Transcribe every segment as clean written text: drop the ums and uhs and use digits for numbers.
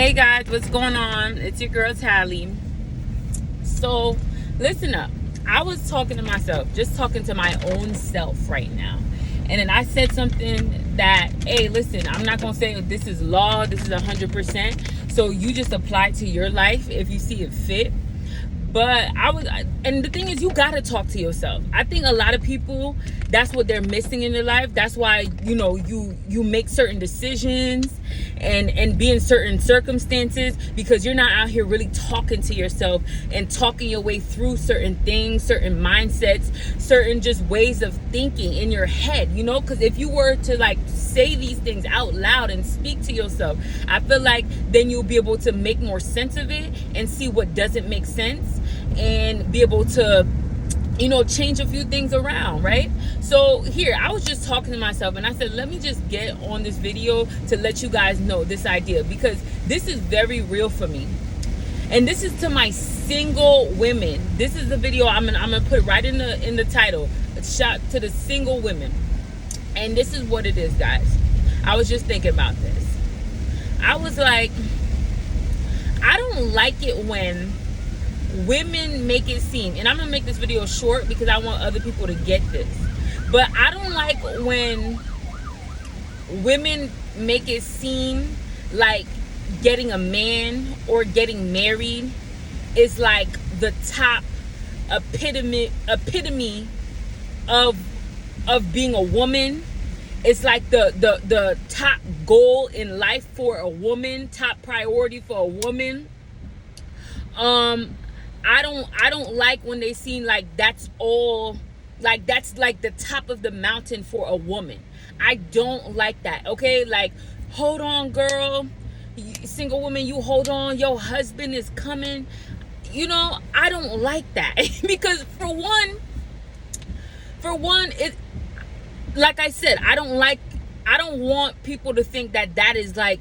Hey guys, what's going on? It's your girl Tally. So, listen up. I was talking to myself, just talking to my own self right now. And then I said something that, hey, listen, I'm not going to say this is law, this is 100%. So you just apply to your life if you see it fit. But and the thing is, you gotta talk to yourself. I think a lot of people, that's what they're missing in their life. That's why, you make certain decisions and be in certain circumstances, because you're not out here really talking to yourself and talking your way through certain things, certain mindsets, certain just ways of thinking in your head, because if you were to say these things out loud and speak to yourself, I feel like then you'll be able to make more sense of it and see what doesn't make sense and be able to change a few things around, right? So here, I was just talking to myself and I said, let me just get on this video to let you guys know this idea, because this is very real for me. And this is to my single women. This is the video I'm gonna put right in the title. It's shot to the single women. And this is what it is, guys. I was just thinking about this. I was like, I don't like it when women make it seem, and I'm gonna make this video short because I want other people to get this, but I don't like when women make it seem like getting a man or getting married is like the top epitome of being a woman. It's like the top goal in life for a woman, top priority for a woman. I don't like when they seem like that's all, like that's like the top of the mountain for a woman. I don't like that. Okay, like, hold on, girl, single woman, you hold on, your husband is coming. I don't like that because for one, it, like I said, I don't want people to think that is like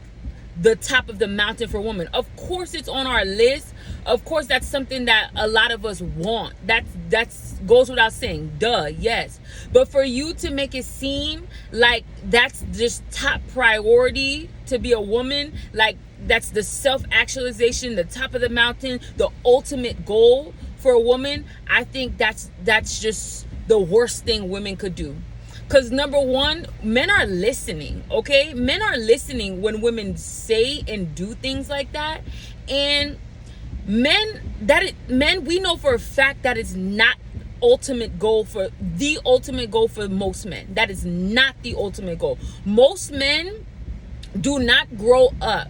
the top of the mountain for women. Of course it's on our list. Of course that's something that a lot of us want. That's goes without saying. Duh, yes. But for you to make it seem like that's just top priority to be a woman, like that's the self-actualization, the top of the mountain, the ultimate goal for a woman, I think that's just the worst thing women could do. Because number one, men are listening, okay? Men are listening when women say and do things like that. And men, we know for a fact that it's not the ultimate goal for most men. That is not the ultimate goal. Most men do not grow up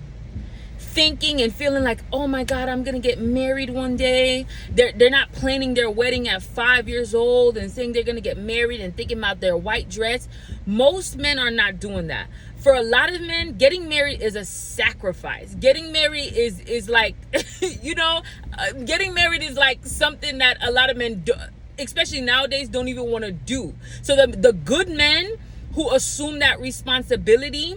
thinking and feeling like, oh my God, I'm gonna get married one day. They're not planning their wedding at 5 years old and saying they're gonna get married and thinking about their white dress. Most men are not doing that. For a lot of men, getting married is a sacrifice. Getting married is like getting married is like something that a lot of men do, especially nowadays, don't even want to do. So the good men who assume that responsibility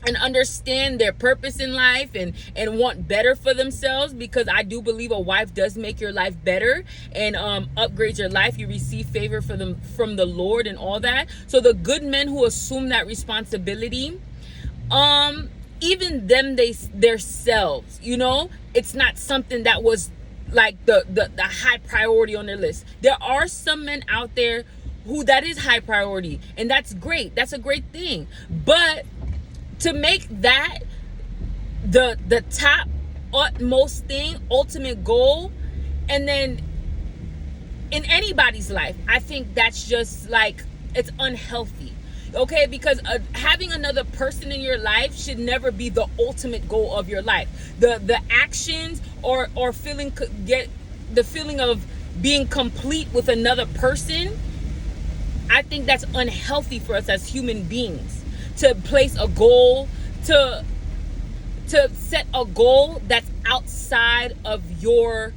and understand their purpose in life and want better for themselves, because I do believe a wife does make your life better and upgrades your life. You receive favor from the Lord and all that. So the good men who assume that responsibility, even them, themselves, it's not something that was like the high priority on their list. There are some men out there who that is high priority, and that's great. That's a great thing. But to make that the top utmost thing, ultimate goal, and then in anybody's life, I think that's just like, it's unhealthy. Okay, because having another person in your life should never be the ultimate goal of your life. The actions or get the feeling of being complete with another person, I think that's unhealthy for us as human beings. To place a goal, to set a goal that's outside of your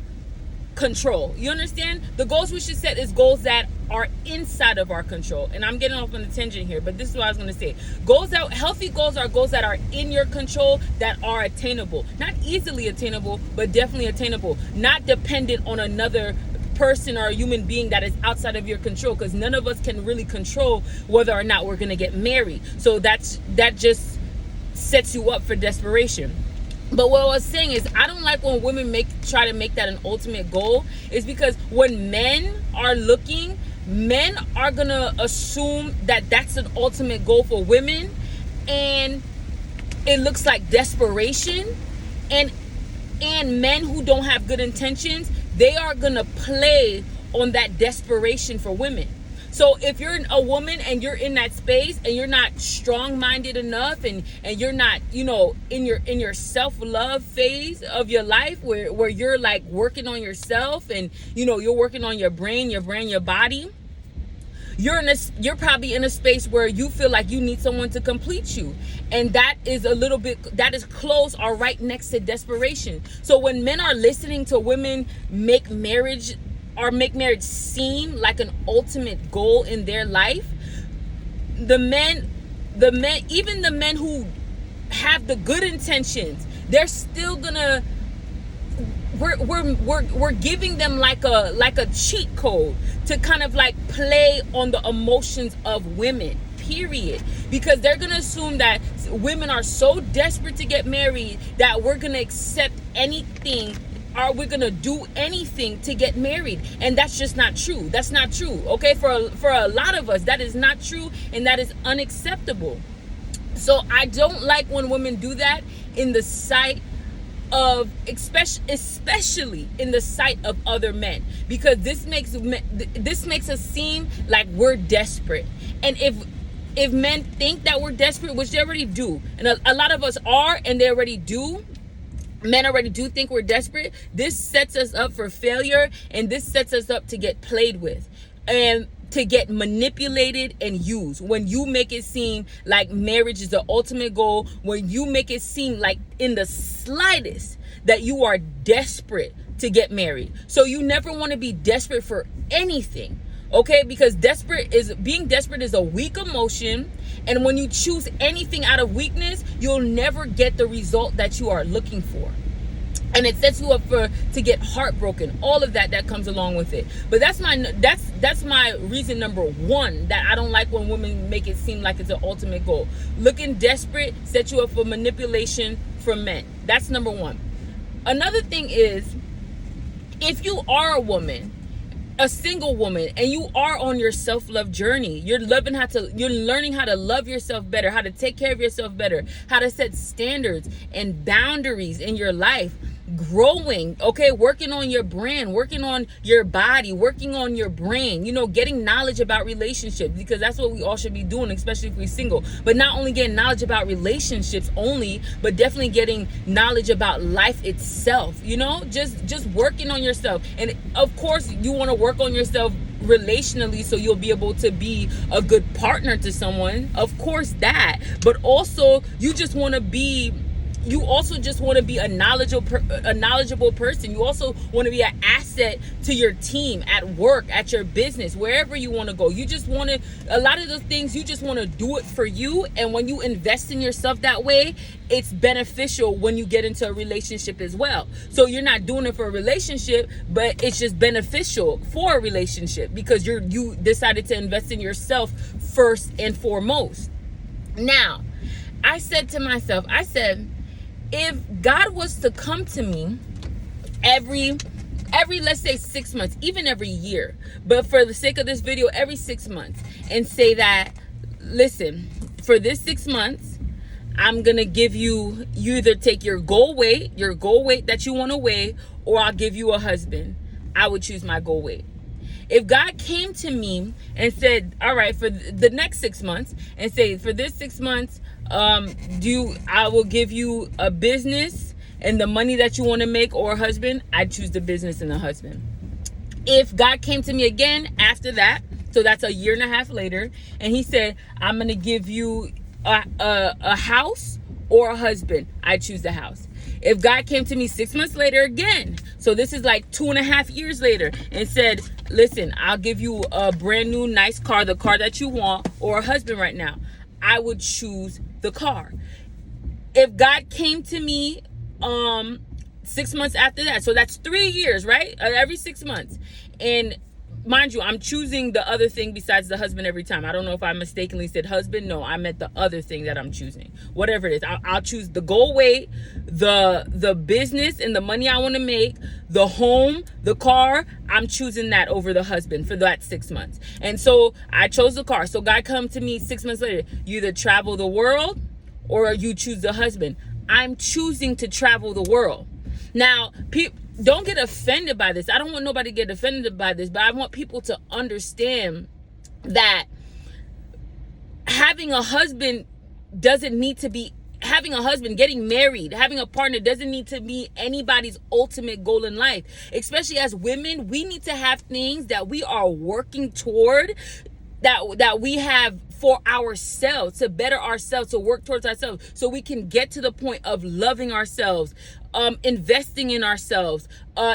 control. You understand? The goals we should set is goals that are inside of our control. And I'm getting off on a tangent here, but this is what I was going to say. Healthy goals are goals that are in your control, that are attainable. Not easily attainable, but definitely attainable. Not dependent on another person or a human being that is outside of your control, because none of us can really control whether or not we're going to get married. So that just sets you up for desperation. But what I was saying is, I don't like when women try to make that an ultimate goal. Is because when men are looking, men are gonna assume that that's an ultimate goal for women, and it looks like desperation. And men who don't have good intentions, they are gonna play on that desperation for women. So if you're a woman and you're in that space and you're not strong-minded enough, and you're not, in your self-love phase of your life, where you're like working on yourself, and you're working on your brain, your body, you're probably in a space where you feel like you need someone to complete you, and that is close or right next to desperation. So when men are listening to women make marriage seem like an ultimate goal in their life, even the men who have the good intentions, they're still gonna, we're giving them like a cheat code to kind of like play on the emotions of women, period. Because they're gonna assume that women are so desperate to get married that we're gonna accept anything, or we're gonna do anything to get married. And that's just not true. That's not true. Okay, for a lot of us, that is not true, and that is unacceptable. So I don't like when women do that in the sight of, especially in the sight of other men, because this makes us seem like we're desperate. And if men think that we're desperate, which they already do, and a lot of us are, and they already do, men already do think we're desperate, this sets us up for failure, and this sets us up to get played with and to get manipulated and used. When you make it seem like marriage is the ultimate goal, when you make it seem like in the slightest that you are desperate to get married. So you never want to be desperate for anything, okay? Because being desperate is a weak emotion, and when you choose anything out of weakness, you'll never get the result that you are looking for. And it sets you up to get heartbroken, all of that comes along with it. But that's my reason number one, that I don't like when women make it seem like it's an ultimate goal. Looking desperate sets you up for manipulation from men. That's number one. Another thing is, if you are a woman, a single woman, and you are on your self-love journey, you're learning how to love yourself better, how to take care of yourself better, how to set standards and boundaries in your life, growing, okay, working on your brand, working on your body, working on your brain, getting knowledge about relationships, because that's what we all should be doing, especially if we're single. But not only getting knowledge about relationships only, but definitely getting knowledge about life itself, just working on yourself. And of course, you want to work on yourself relationally, so you'll be able to be a good partner to someone, of course that. But also, you also just want to be a knowledgeable person. You also want to be an asset to your team, at work, at your business, wherever you want to go. You just want to, a lot of the things, you just want to do it for you. And when you invest in yourself that way, it's beneficial when you get into a relationship as well. So you're not doing it for a relationship, but it's just beneficial for a relationship, because you decided to invest in yourself first and foremost. Now, I said to myself, if God was to come to me every let's say 6 months, even every year, but for the sake of this video, every 6 months, and say that, listen, for this 6 months, I'm gonna give you either take your goal weight that you want to weigh, or I'll give you a husband, I would choose my goal weight. If God came to me and said, all right, for the next 6 months, and say, for this 6 months, I will give you a business and the money that you want to make, or a husband, I'd choose the business and the husband. If God came to me again after that, so that's a year and a half later, and he said, I'm going to give you a house or a husband, I'd choose the house. If God came to me 6 months later again, so this is like 2.5 years later, and said, listen, I'll give you a brand new nice car, the car that you want, or a husband right now, I would choose the car. If God came to me 6 months after that, so that's 3 years, right? Every 6 months, and mind you, I'm choosing the other thing besides the husband every time. I don't know if I mistakenly said husband. No, I meant the other thing that I'm choosing. Whatever it is, I'll choose the goal weight, the business and the money I want to make, the home, the car. I'm choosing that over the husband for that 6 months. And so I chose the car. So guy come to me 6 months later, you either travel the world or you choose the husband. I'm choosing to travel the world. Now, don't get offended by this. I don't want nobody to get offended by this, but I want people to understand that having a husband doesn't need to be, having a husband, getting married, having a partner doesn't need to be anybody's ultimate goal in life. Especially as women, we need to have things that we are working toward, that we have for ourselves, to better ourselves, to work towards ourselves, so we can get to the point of loving ourselves, investing in ourselves,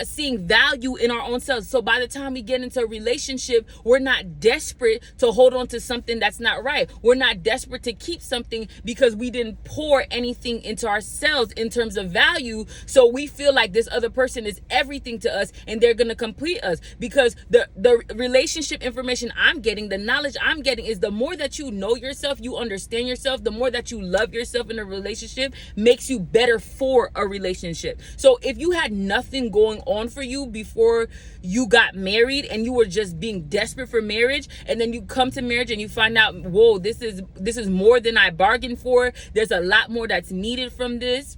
seeing value in our own selves. So by the time we get into a relationship, we're not desperate to hold on to something that's not right. We're not desperate to keep something because we didn't pour anything into ourselves in terms of value. So we feel like this other person is everything to us and they're going to complete us, because the relationship information I'm getting, the knowledge I'm getting, is the more that you know yourself, you understand yourself, the more that you love yourself in a relationship makes you better for a relationship. So if you had nothing going on for you before you got married and you were just being desperate for marriage, and then you come to marriage and you find out, whoa, this is more than I bargained for. There's a lot more that's needed from this.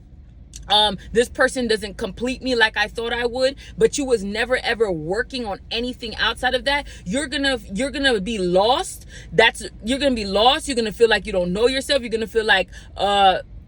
This person doesn't complete me like I thought I would, but you was never ever working on anything outside of that. You're gonna be lost. You're gonna be lost. You're gonna feel like you don't know yourself. You're gonna feel like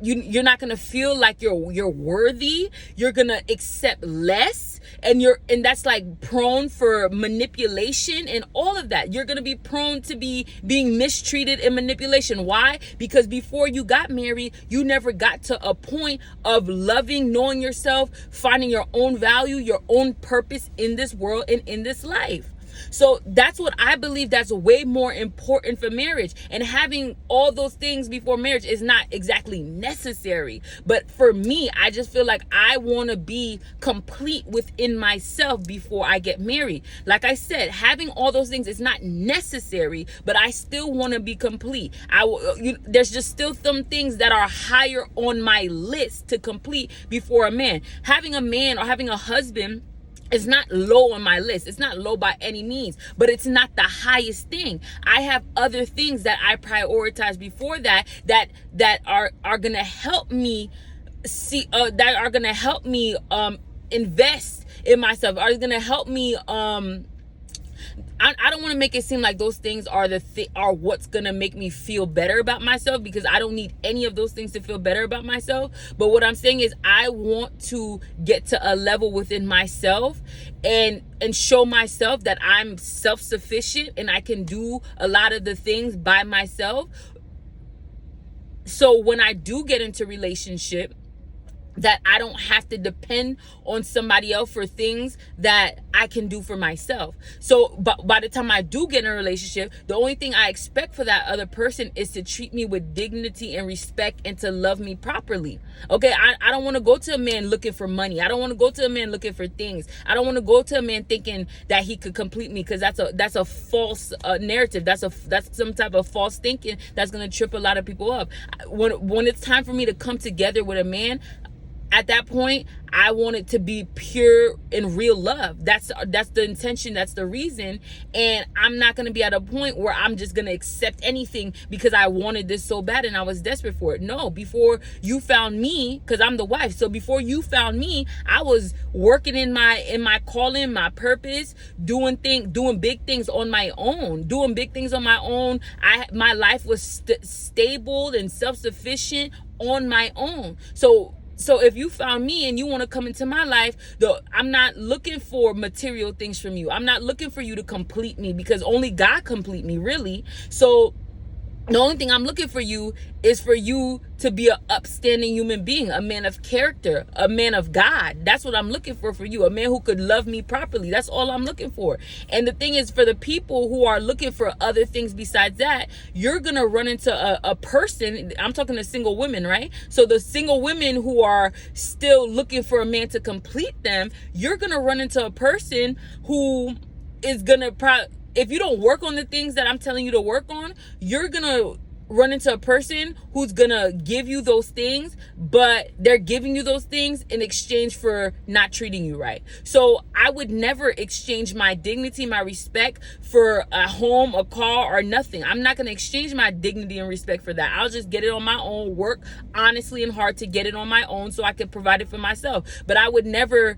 you're not gonna feel like you're worthy. You're gonna accept less, and that's like prone for manipulation and all of that. You're gonna be prone to being mistreated and manipulation. Why? Because before you got married, you never got to a point of loving, knowing yourself, finding your own value, your own purpose in this world and in this life. So that's what I believe, that's way more important for marriage. And having all those things before marriage is not exactly necessary. But for me, I just feel like I want to be complete within myself before I get married. Like I said, having all those things is not necessary, but I still want to be complete. There's just still some things that are higher on my list to complete before a man. Having a man or having a husband, it's not low on my list. It's not low by any means, but it's not the highest thing. I have other things that I prioritize before that are going to help me that are going to help me invest in myself, are going to help me I don't want to make it seem like those things are are what's going to make me feel better about myself, because I don't need any of those things to feel better about myself. But what I'm saying is I want to get to a level within myself and show myself that I'm self-sufficient and I can do a lot of the things by myself. So when I do get into relationship, that I don't have to depend on somebody else for things that I can do for myself. So by the time I do get in a relationship, the only thing I expect for that other person is to treat me with dignity and respect and to love me properly. Okay, I don't want to go to a man looking for money. I don't want to go to a man looking for things. I don't want to go to a man thinking that he could complete me, because that's a false narrative. That's some type of false thinking that's going to trip a lot of people up. When it's time for me to come together with a man, at that point, I want it to be pure and real love. That's the intention. That's the reason. And I'm not going to be at a point where I'm just going to accept anything because I wanted this so bad and I was desperate for it. No, before you found me, because I'm the wife. So before you found me, I was working in my calling, my purpose, doing big things on my own, my life was stable and self-sufficient on my own. So if you found me and you want to come into my life, I'm not looking for material things from you. I'm not looking for you to complete me, because only God complete me, really. So the only thing I'm looking for you is for you to be an upstanding human being, a man of character, a man of God. That's what I'm looking for you, a man who could love me properly. That's all I'm looking for. And the thing is, for the people who are looking for other things besides that, you're going to run into a person. I'm talking to single women, right? So the single women who are still looking for a man to complete them, you're going to run into a person who is gonna if you don't work on the things that I'm telling you to work on, you're gonna run into a person who's gonna give you those things, but they're giving you those things in exchange for not treating you right. So I would never exchange my dignity, my respect for a home, a car, or nothing. I'm not gonna exchange my dignity and respect for that. I'll just get it on my own, work honestly and hard to get it on my own so I can provide it for myself. But I would never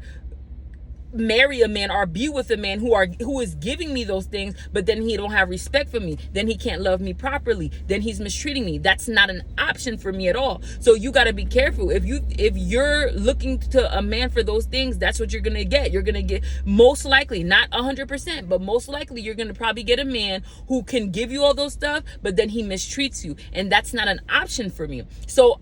marry a man or be with a man who is giving me those things, but then he don't have respect for me, then he can't love me properly, then he's mistreating me. That's not an option for me at all. So you got to be careful. If you're looking to a man for those things, that's what you're gonna get. You're gonna get, most likely, not 100%, but most likely you're gonna probably get a man who can give you all those stuff, but then he mistreats you, and that's not an option for me. So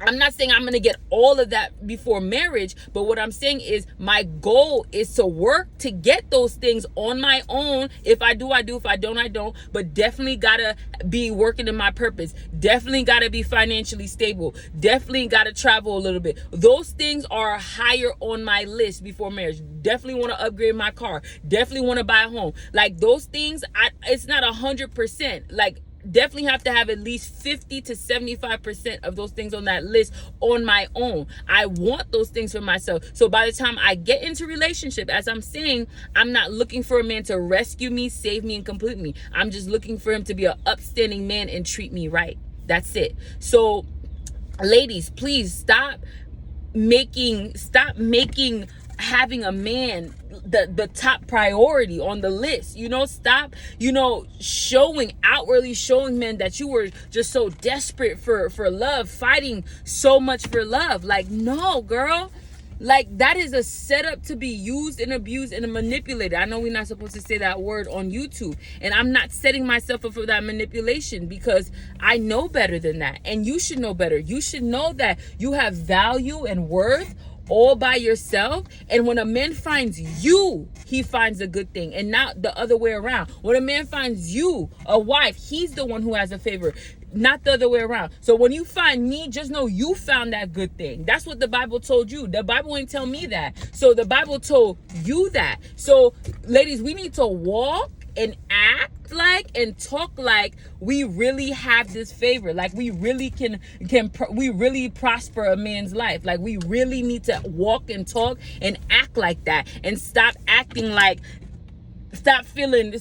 I'm not saying I'm going to get all of that before marriage, but what I'm saying is my goal is to work to get those things on my own. If I do, I do. If I don't, I don't. But definitely got to be working in my purpose. Definitely got to be financially stable. Definitely got to travel a little bit. Those things are higher on my list before marriage. Definitely want to upgrade my car. Definitely want to buy a home. Like those things, it's not 100%. Like, definitely have to have at least 50 to 75% of those things on that list on my own. I want those things for myself. So by the time I get into relationship, as I'm saying, I'm not looking for a man to rescue me, save me, and complete me. I'm just looking for him to be an upstanding man and treat me right. That's it. So ladies, please stop making having a man the top priority on the list. Stop outwardly showing men that you were just so desperate for love, fighting so much for love. Like, no, girl. Like, that is a setup to be used and abused and manipulated. I know we're not supposed to say that word on YouTube, and I'm not setting myself up for that manipulation, because I know better than that, and you should know better. You should know that you have value and worth all by yourself, and when a man finds you, he finds a good thing, and not the other way around. When a man finds you, a wife, he's the one who has a favor, not the other way around. So when you find me, just know you found that good thing. That's what the Bible told you. The Bible didn't tell me that. So the Bible told you that. So ladies, we need to walk and act like and talk like we really have this favor, like we really we really prosper a man's life. Like, we really need to walk and talk and act like that, and stop acting like, stop feeling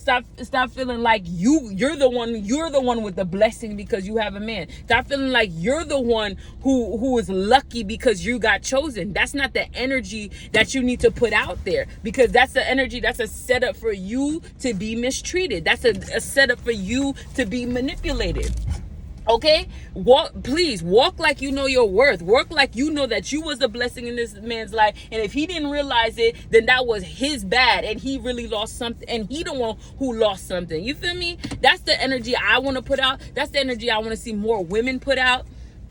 like you're the one with the blessing because you have a man. Stop feeling like you're the one who is lucky because you got chosen. That's not the energy that you need to put out there, because that's the energy that's a setup for you to be mistreated. That's a setup for you to be manipulated. Okay, please walk like you know your worth. Work like you know that you was a blessing in this man's life, and if he didn't realize it, then that was his bad, and he really lost something, and he the one who lost something. You feel me? That's the energy I want to put out. That's the energy I want to see more women put out.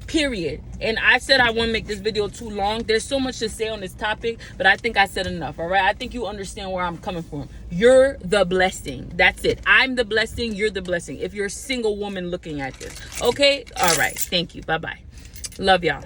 Period. And I said I wouldn't make this video too long. There's so much to say on this topic, but I think I said enough. All right, I think you understand where I'm coming from. You're the blessing. That's it. I'm the blessing. You're the blessing. If you're a single woman looking at this. Okay, all right, thank you. Bye-bye. Love y'all.